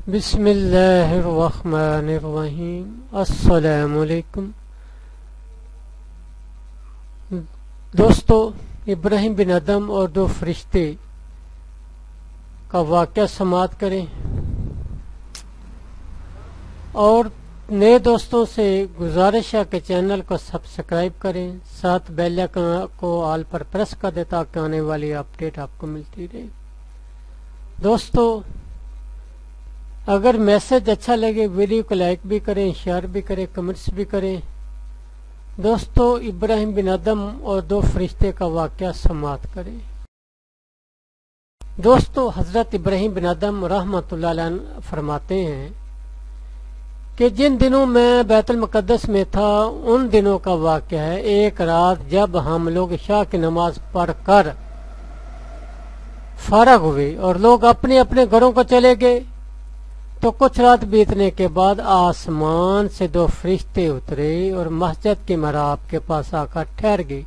بسم اللہ الرحمن الرحیم۔ السلام علیکم دوستو، ابراہیم بن ادم اور دو فرشتے کا واقعہ سماعت کریں اور نئے دوستوں سے گزارش ہے کہ چینل کو سبسکرائب کریں، ساتھ بیل آئکن کو آل پر پریس کر دیں تاکہ آنے والی اپڈیٹ آپ کو ملتی رہے۔ دوستو، اگر میسج اچھا لگے ویڈیو کو لائک بھی کریں، شیئر بھی کریں، کمنٹس بھی کریں۔ دوستو، ابراہیم بن ادم اور دو فرشتے کا واقعہ سماعت کریں۔ دوستو، حضرت ابراہیم بن ادم رحمۃ اللہ علیہ فرماتے ہیں کہ جن دنوں میں بیت المقدس میں تھا ان دنوں کا واقعہ ہے۔ ایک رات جب ہم لوگ عشاء کی نماز پڑھ کر فارغ ہوئے اور لوگ اپنے اپنے گھروں کو چلے گئے تو کچھ رات بیتنے کے بعد آسمان سے دو فرشتے اترے اور مسجد کے محراب کے پاس آ کر ٹھہر گئے۔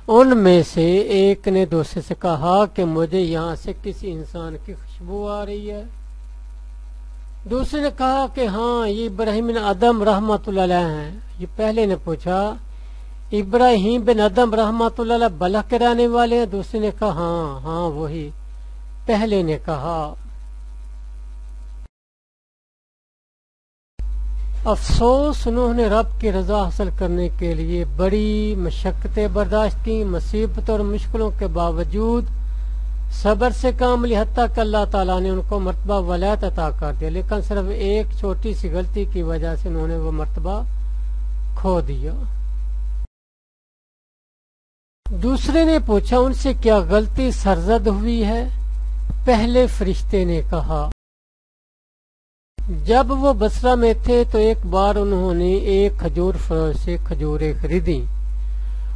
ان میں سے ایک نے دوسرے سے کہا کہ مجھے یہاں سے کسی انسان کی خوشبو آ رہی ہے۔ دوسرے نے کہا کہ ہاں، یہ ابراہیم بن ادم رحمۃ اللہ علیہ ہیں۔ یہ پہلے نے پوچھا، ابراہیم بن ادم رحمۃ اللہ علیہ بلخ کے رہنے والے ہیں؟ دوسرے نے کہا ہاں وہی۔ پہلے نے کہا، افسوس، انہوں نے رب کی رضا حاصل کرنے کے لیے بڑی مشقتیں برداشت کی، مصیبت اور مشکلوں کے باوجود صبر سے کام لی، حتیٰ کہ اللہ تعالیٰ نے ان کو مرتبہ ولایت عطا کر دیا، لیکن صرف ایک چھوٹی سی غلطی کی وجہ سے انہوں نے وہ مرتبہ کھو دیا۔ دوسرے نے پوچھا، ان سے کیا غلطی سرزد ہوئی ہے؟ پہلے فرشتے نے کہا، جب وہ بصرہ میں تھے تو ایک بار انہوں نے ایک کھجور فروش سے کھجوریں خریدیں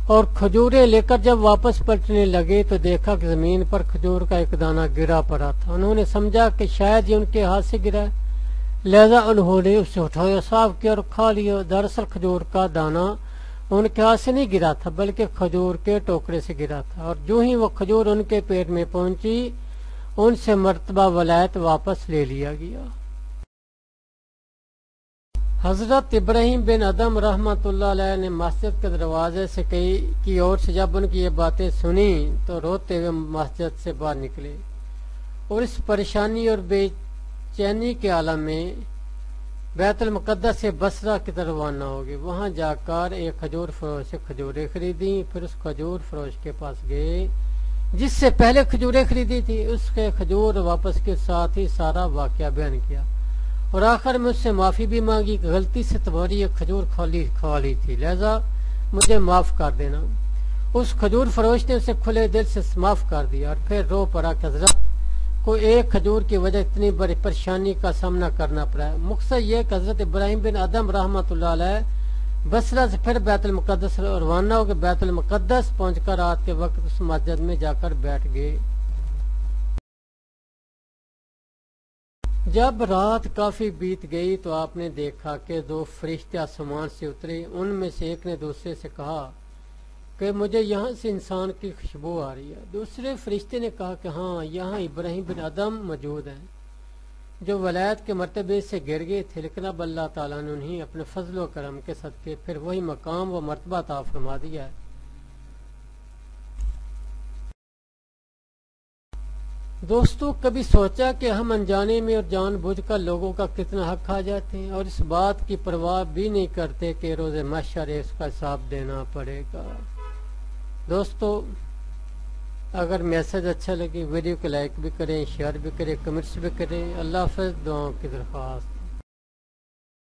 اور کھجوریں لے کر جب واپس پلٹنے لگے تو دیکھا کہ زمین پر کھجور کا ایک دانہ گرا پڑا تھا۔ انہوں نے سمجھا کہ شاید یہ ان کے ہاتھ سے گرا ہے، لہذا انہوں نے اسے اٹھایا، صاف کیا اور کھا لیا۔ دراصل کھجور کا دانہ ان کے ہاتھ سے نہیں گرا تھا بلکہ کھجور کے ٹوکرے سے گرا تھا، اور جو ہی وہ کھجور ان کے پیٹ میں پہنچی ان سے مرتبہ ولایت واپس لے لیا گیا۔ حضرت ابراہیم بن ادم رحمۃ اللہ علیہ نے مسجد کے دروازے سے کی اور سے جب ان کی یہ باتیں سنی تو روتے ہوئے مسجد سے باہر نکلے اور اس پریشانی اور بے چینی کے عالم میں بیت المقدس سے بصرہ کی طرف روانہ ہو گئے۔ وہاں جا کر ایک کھجور فروش سے کھجوریں خریدیں، پھر اس کھجور فروش کے پاس گئے جس سے پہلے کھجوریں خریدی تھی، اس کے کھجور واپس کے ساتھ ہی سارا واقعہ بیان کیا اور آخر میں اس سے معافی بھی مانگی کہ غلطی سے تمہاری یہ کھجور کھا لی تھی، لہذا مجھے معاف کر دینا۔ اس کھجور فروش نے اسے کھلے دل سے معاف کر دیا اور پھر رو پڑا کہ حضرت کو ایک کھجور کی وجہ اتنی بڑی پریشانی کا سامنا کرنا پڑا ہے۔ مقصد یہ کہ حضرت ابراہیم بن ادم رحمۃ اللہ علیہ بصرہ سے پھر بیت المقدس روانہ ہو کے بیت المقدس پہنچ کر رات کے وقت اس مسجد میں جا کر بیٹھ گئے۔ جب رات کافی بیت گئی تو آپ نے دیکھا کہ دو فرشتے آسمان سے اترے۔ ان میں سے ایک نے دوسرے سے کہا کہ مجھے یہاں سے انسان کی خوشبو آ رہی ہے۔ دوسرے فرشتے نے کہا کہ ہاں، یہاں ابراہیم بن ادم موجود ہیں جو ولایت کے مرتبے سے گر گئے تھے، لیکن اب اللہ تعالیٰ نے انہیں اپنے فضل و کرم کے صدقے پھر وہی مقام و مرتبہ عطا فرما دیا ہے۔ دوستو، کبھی سوچا کہ ہم انجانے میں اور جان بوجھ کر لوگوں کا کتنا حق کھا جاتے ہیں اور اس بات کی پرواہ بھی نہیں کرتے کہ روز محشر اس کا حساب دینا پڑے گا۔ دوستو، اگر میسج اچھا لگے ویڈیو کو لائک بھی کریں، شیئر بھی کریں، کمنٹس بھی کریں۔ اللہ حافظ، دعاؤں کی درخواست۔